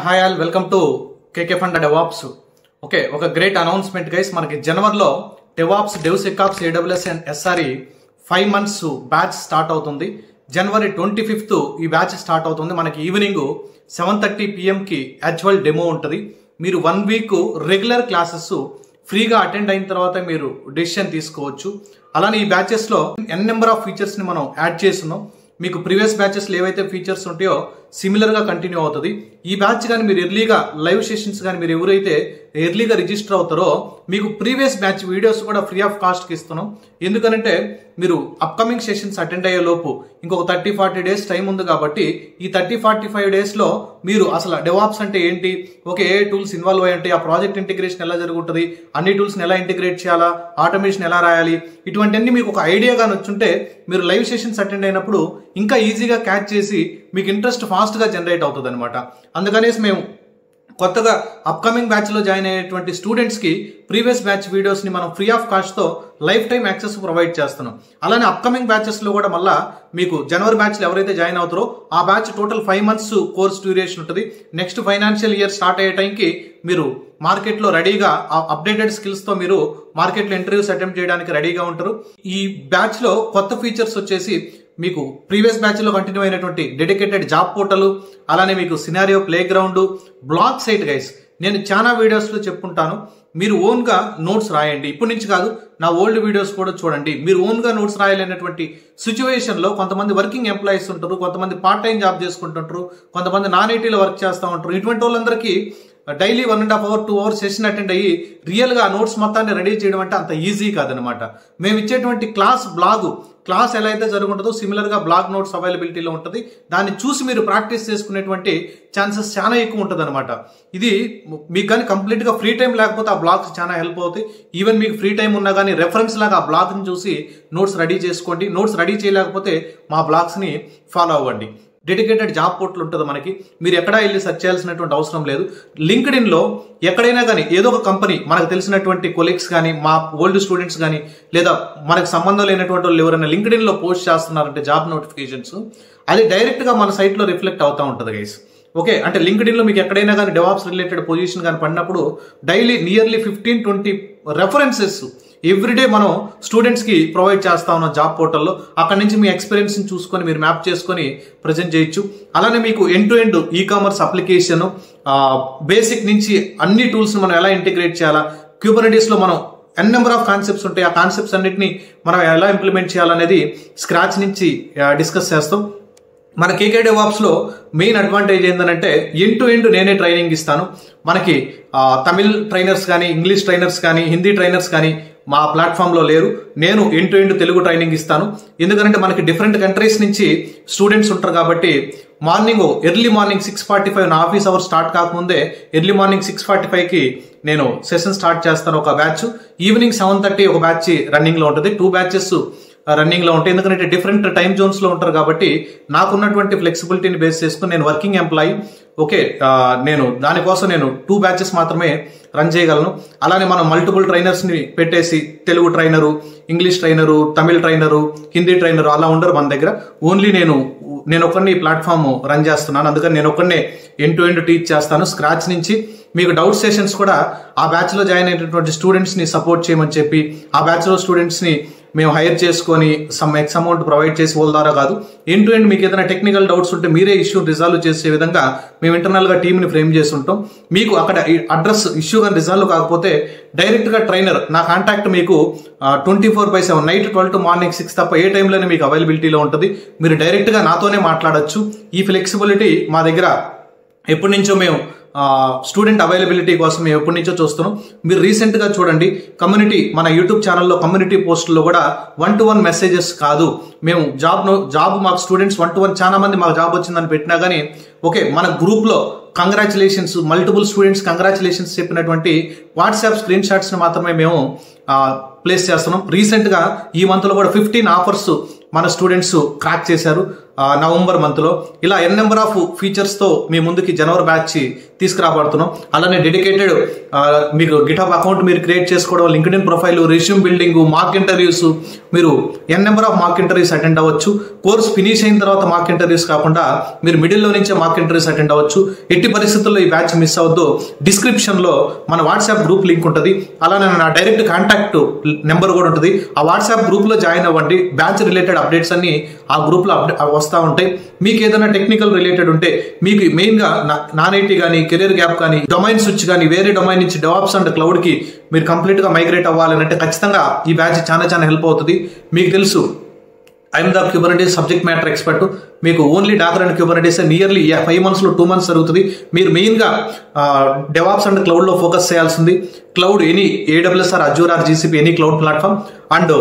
Hi all, welcome to KK fund DevOps. Okay, ఒక great announcement guys. మనకి జనవరిలో DevOps, DevSecOps, AWS and SRE 5 months batch start అవుతుంది. జనవరి 25th ఈ batch start అవుతుంది. మనకి ఈవినింగ్ 7:30 PM యాక్చువల్ డెమో ఉంటుంది. మీరు 1 week రెగ్యులర్ క్లాసెస్ ఫ్రీగా అటెండ్ అయిన తర్వాత మీరు డెసిషన్ తీసుకోవచ్చు. అలానే ఈ బ్యాచెస్ లో n నెంబర్ ఆఫ్ ఫీచర్స్ ని మనం యాడ్ చేస్తున్నాం. మీకు ప్రీవియస్ బ్యాచెస్ లో ఏవైతే ఫీచర్స్ ఉంటాయో సిమిలర్ గా కంటిన్యూ అవుతుంది. ఈ బ్యాచ్ కానీ మీరు ఎర్లీగా లైవ్ సెషన్స్ కానీ మీరు ఎవరైతే ఎర్లీగా రిజిస్టర్ అవుతారో మీకు ప్రీవియస్ బ్యాచ్ వీడియోస్ కూడా ఫ్రీ ఆఫ్ కాస్ట్ కి ఇస్తున్నాం. ఎందుకంటే మీరు అప్కమింగ్ సెషన్స్ అటెండ్ అయ్యే లోపు ఇంకొక 30-40 days టైం ఉంది కాబట్టి ఈ 30-45 days లో మీరు అసలు డెవాప్స్ అంటే ఏంటి, ఓకే ఏ టూల్స్ ఇన్వాల్వ్ అయ్యి ఉంటాయి, ఆ ప్రాజెక్ట్ ఇంటిగ్రేషన్ ఎలా జరుగుతుంది, అన్ని టూల్స్ ఎలా ఇంటిగ్రేట్ చేయాలా, ఆటోమేషన్ ఎలా రాయాలి, ఇటువంటివన్నీ మీకు ఒక ఐడియా కానీ వచ్చుంటే మీరు లైవ్ సెషన్స్ అటెండ్ అయినప్పుడు ఇంకా ఈజీగా క్యాచ్ చేసి మీకు ఇంట్రెస్ట్ ఫాస్ట్ గా జనరేట్ అవుతుంది అనమాట. అందుకనేసి మేము కొత్తగా అప్కమింగ్ బ్యాచ్ లో జాయిన్ అయ్యేటువంటి స్టూడెంట్స్ కి ప్రీవియస్ బ్యాచ్ వీడియోస్ ని మనం ఫ్రీ ఆఫ్ కాస్ట్ తో లైఫ్ టైం యాక్సెస్ ప్రొవైడ్ చేస్తున్నాం. అలానే అప్కమింగ్ బ్యాచెస్ లో కూడా మళ్ళా మీకు జనవరి బ్యాచ్ లో ఎవరైతే జాయిన్ అవుతారో ఆ batch total 5 months course duration ఉంటుంది. నెక్స్ట్ ఫైనాన్షియల్ ఇయర్ స్టార్ట్ అయ్యే టైంకి మీరు మార్కెట్ లో రెడీగా అప్డేటెడ్ స్కిల్స్ తో మీరు మార్కెట్ లో ఇంటర్వ్యూస్ అటెంప్ట్ చేయడానికి రెడీగా ఉంటారు. ఈ బ్యాచ్ లో కొత్త ఫీచర్స్ వచ్చేసి మీకు ప్రీవియస్ బ్యాచ్ లో కంటిన్యూ అయినటువంటి డెడికేటెడ్ జాబ్ పోర్టల్, అలానే మీకు scenario play ground, blog site guys. నేను చాలా వీడియోస్ లో చెప్పుకుంటాను, మీరు ఓన్ గా నోట్స్ రాయండి. ఇప్పటి నుంచి కాదు, నా ఓల్డ్ వీడియోస్ కూడా చూడండి. మీరు ఓన్ గా నోట్స్ రాయాలనేటువంటి సిచ్యువేషన్ లో కొంతమంది వర్కింగ్ ఎంప్లాయీస్ ఉంటారు, కొంతమంది పార్ట్ టైం జాబ్ చేసుకుంటుంటారు, కొంతమంది నాన్ ఐటీలో వర్క్ చేస్తూ ఉంటారు. ఇటువంటి వాళ్ళందరికీ daily 1.5 hour 2 hours session attend అయ్యి రియల్ గా నోట్స్ మొత్తాన్ని రెడీ చేయడం అంటే అంత ఈజీ కాదనమాట. మేము ఇచ్చేటువంటి క్లాస్ ఎలా అయితే జరుగుతుందో సిమిలర్ గా బ్లాగ్ నోట్స్ అవైలబిలిటీలో ఉంటుంది. దాన్ని చూసి మీరు ప్రాక్టీస్ చేసుకునేటువంటి ఛాన్సెస్ చాలా ఎక్కువ ఉంటుంది అనమాట. ఇది మీకు కానీ కంప్లీట్ గా ఫ్రీ టైం లేకపోతే ఆ బ్లాగ్స్ చాలా హెల్ప్ అవుతాయి. ఈవెన్ మీకు ఫ్రీ టైం ఉన్నా కానీ రెఫరెన్స్ లాగా ఆ బ్లాగ్ ని చూసి నోట్స్ రెడీ చేసుకోండి. నోట్స్ రెడీ చేయలేకపోతే మా బ్లాగ్స్ ని ఫాలో అవ్వండి. డెడికేటెడ్ జాబ్ పోర్టల్ ఉంటుంది మనకి. మీరు ఎక్కడా వెళ్ళి సెర్చ్ చేయాల్సినటువంటి అవసరం లేదు. లింక్డ్ఇన్ లో ఎక్కడైనా కానీ ఏదో ఒక కంపెనీ, మనకు తెలిసినటువంటి కొలీగ్స్ కానీ, మా ఓల్డ్ స్టూడెంట్స్ కానీ, లేదా మనకు సంబంధం లేనటువంటి వాళ్ళు ఎవరైనా లింక్డ్ఇన్ లో పోస్ట్ చేస్తున్నారంటే జాబ్ నోటిఫికేషన్స్, అది డైరెక్ట్ గా మన సైట్ లో రిఫ్లెక్ట్ అవుతా ఉంటుంది గైస్. ఓకే, అంటే లింక్డ్ఇన్ లో మీకు ఎక్కడైనా కానీ డెవాప్స్ రిలేటెడ్ పొజిషన్ కానీ పడినప్పుడు డైలీ నియర్లీ 15-20 రెఫరెన్సెస్ ఎవ్రీడే మనం స్టూడెంట్స్ కి ప్రొవైడ్ చేస్తా ఉన్నాం జాబ్ పోర్టల్లో. అక్కడ నుంచి మీ ఎక్స్పీరియన్స్ ని చూసుకొని మీరు మ్యాప్ చేసుకొని ప్రజెంట్ చేయొచ్చు. అలానే మీకు end to end ecommerce application basic నుంచి అన్ని టూల్స్ మనం ఎలా ఇంటిగ్రేట్ చేయాలా, క్యూబర్నెటిస్ లో మనం n నెంబర్ ఆఫ్ కాన్సెప్ట్స్ ఉంటాయి, ఆ కాన్సెప్ట్స్ అన్నిటిని మనం ఎలా ఇంప్లిమెంట్ చేయాలనేది స్క్రాచ్ నుంచి డిస్కస్ చేస్తాం. మన కేకే డెవాప్స్ లో మెయిన్ అడ్వాంటేజ్ ఏంటంటే ఎండ్ టు ఎండ్ నేనే ట్రైనింగ్ ఇస్తాను. మనకి తమిళ్ ట్రైనర్స్ కానీ, ఇంగ్లీష్ ట్రైనర్స్ కానీ, హిందీ ట్రైనర్స్ కానీ మా ప్లాట్ఫామ్ లో లేరు. నేను end to end Telugu training ఇస్తాను. ఎందుకంటే మనకి డిఫరెంట్ కంట్రీస్ నుంచి స్టూడెంట్స్ ఉంటారు కాబట్టి ఎర్లీ మార్నింగ్ 6:45 నా ఆఫీస్ అవర్స్ స్టార్ట్ కాకముందే ఎర్లీ మార్నింగ్ 6:45 నేను సెషన్ స్టార్ట్ చేస్తాను ఒక బ్యాచ్. ఈవినింగ్ 7:30 ఒక బ్యాచ్ రన్నింగ్ లో ఉంటుంది. 2 batches రన్నింగ్ లో ఉంటాయి. ఎందుకంటే డిఫరెంట్ టైం జోన్స్ లో ఉంటారు కాబట్టి నాకున్నటువంటి ఫ్లెక్సిబిలిటీని బేస్ చేసుకుని నేను వర్కింగ్ ఎంప్లాయీ. ఓకే, నేను దానికోసం 2 batches మాత్రమే రన్ చేయగలను. అలానే మనం మల్టిపుల్ ట్రైనర్స్ ని పెట్టేసి Telugu trainer, English trainer, Tamil trainer, Hindi trainer అలా ఉండరు మన దగ్గర. ఓన్లీ నేను ఒక్కడిని ప్లాట్ఫామ్ రన్ చేస్తున్నాను. అందుకని నేను ఒక్కడినే ఎండ్ టు ఎండ్ టీచ్ చేస్తాను స్క్రాచ్ నుంచి. మీకు డౌట్ సెషన్స్ కూడా ఆ బ్యాచ్ లో జాయిన్ అయినటువంటి స్టూడెంట్స్ ని సపోర్ట్ చేయమని చెప్పి ఆ బ్యాచ్ లో స్టూడెంట్స్ ని మేము హైర్ చేసుకొని సమ్ ఎక్స్ అమౌంట్ ప్రొవైడ్ చేసి వాళ్ళ ద్వారా కాదు, ఎండ్ టు ఎండ్ మీకు ఏదైనా టెక్నికల్ డౌట్స్ ఉంటే మీరే ఇష్యూ రిజాల్వ్ చేసే విధంగా మేము ఇంటర్నల్ గా టీమ్ ని ఫ్రేమ్ చేసి ఉంటాం. మీకు అక్కడ అడ్రస్ ఇష్యూ కానీ రిజాల్వ్ కాకపోతే డైరెక్ట్ గా ట్రైనర్ నా కాంటాక్ట్ మీకు 24/7 నైట్ 12 to మార్నింగ్ 6 తప్ప ఏ టైంలోనే మీకు అవైలబిలిటీలో ఉంటుంది. మీరు డైరెక్ట్ గా నాతోనే మాట్లాడొచ్చు. ఈ ఫ్లెక్సిబిలిటీ మా దగ్గర ఎప్పటి నుంచో మేము స్టూడెంట్ అవైలబిలిటీ కోసం మేము ఎప్పటి నుంచో చూస్తున్నాం. మీరు రీసెంట్ గా చూడండి, కమ్యూనిటీ మన యూట్యూబ్ ఛానల్లో కమ్యూనిటీ పోస్టుల్లో కూడా 1-to-1 మెసేజెస్ కాదు, మేము జాబ్ మాకు స్టూడెంట్స్ 1-to-1 చాలా మంది మాకు జాబ్ వచ్చిందని పెట్టినా కానీ ఓకే మన గ్రూప్ లో కంగ్రాచులేషన్స్, మల్టిపుల్ స్టూడెంట్స్ కంగ్రాచులేషన్స్ చెప్పినటువంటి వాట్సాప్ స్క్రీన్ షాట్స్ ని మాత్రమే మేము ప్లేస్ చేస్తున్నాం. రీసెంట్ గా ఈ మంత్ లో కూడా 15 ఆఫర్స్ మన స్టూడెంట్స్ క్రాక్ చేశారు నవంబర్ మంత్ లో. ఇలా n నెంబర్ ఆఫ్ ఫీచర్స్ తో మీ ముందుకి జనవరి బ్యాచ్ తీసుకురాబడుతున్నాం. అలానే డెడికేటెడ్ మీకు గిటహబ్ అకౌంట్ మీరు క్రియేట్ చేసుకోవడం, LinkedIn profile, resume building, mock interviews, మీరు n number of mock interviews attend అవ్వచ్చు. కోర్స్ ఫినిష్ అయిన తర్వాత మాక్ ఇంటర్వ్యూస్ కాకుండా మీరు మిడిల్లో నుంచే మాక్ ఇంటర్వ్యూస్ అటెండ్ అవ్వచ్చు. ఎట్టి పరిస్థితుల్లో ఈ బ్యాచ్ మిస్ అవ్వద్దు. డిస్క్రిప్షన్ లో మన వాట్సాప్ గ్రూప్ లింక్ ఉంటుంది. అలానే నా డైరెక్ట్ కాంటాక్ట్ నెంబర్ కూడా ఉంటుంది. ఆ వాట్సాప్ గ్రూప్ లో జాయిన్ అవ్వండి. బ్యాచ్ రిలేటెడ్ అప్డేట్స్ అన్ని ఆ గ్రూప్ లో వస్తూ ఉంటాయి. మీకు ఏదైనా టెక్నికల్ రిలేటెడ్ ఉంటే, మీకు మెయిన్ గా నాన్ ఐటీ కానీ, కెరీర్ గ్యాప్ కానీ, డొమైన్ స్విచ్ కానీ, వేరే డొమైన్ నుంచి డెవాప్స్ అండ్ క్లౌడ్ కి మీరు కంప్లీట్ గా మైగ్రేట్ అవ్వాలంటే ఖచ్చితంగా ఈ బ్యాచ్ చాలా హెల్ప్ అవుతుంది. మీకు తెలుసు, I'm the Kubernetes subject matter expert. మీకు only Docker and Kubernetes nearly 5 months లో 2 months జరుగుతుంది. మీరు మెయిన్గా డెవాప్స్ అండ్ క్లౌడ్లో ఫోకస్ చేయాల్సింది. Cloud any AWS or Azure or GCP any cloud platform, and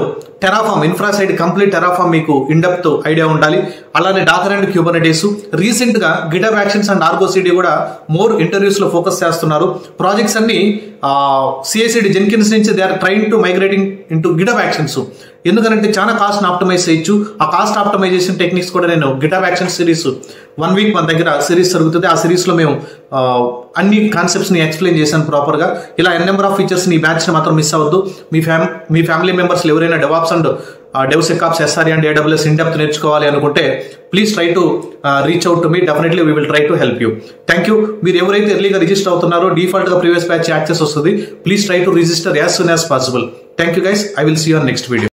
Terraform infra side complete Terraform మీకు in depth idea ఉండాలి. అలానే డాకర్ అండ్ క్యూబర్నెటిస్ రీసెంట్ గా GitHub actions and Argo CD కూడా మోర్ ఇంటర్వ్యూస్ లో focus చేస్తున్నారు. Projects అన్ని CI/CD Jenkins నుంచి they are train to migrating into GitHub actions. ఎందుకంటే చాలా కాస్ట్ ఆప్టిమైజ్ చేయొచ్చు. ఆ కాస్ట్ ఆప్టిమైజేషన్ టెక్నిక్స్ కూడా నేను గిటహబ్ యాక్షన్ సిరీస్ 1 week మన దగ్గర సిరీస్ జరుగుతుంది. ఆ సిరీస్ లో మేము అన్ని కాన్సెప్ట్స్ ని ఎక్స్ప్లెయిన్ చేశాను ప్రాపర్ గా. ఇలా ఎన్ నెంబర్ ఆఫ్ ఫీచర్స్ ని ఈ బ్యాచ్ ని మాత్రం మిస్ అవ్వద్దు. మీ ఫ్యామిలీ మెంబర్స్ ఎవరైనా DevOps and DevSecOps, SRE and AWS in depth నేర్చుకోవాలి అనుకుంటే please try to reach out to me. Definitely we will try to help you. Thank you. మీరు ఎవరైతే ఎర్లీగా రిజిస్టర్ అవుతున్నారో డిఫాల్ట్ గా ప్రీవియస్ బ్యాచ్ యాక్సెస్ వస్తుంది. Please try to register as soon as possible. Thank you guys. I will see you on next video.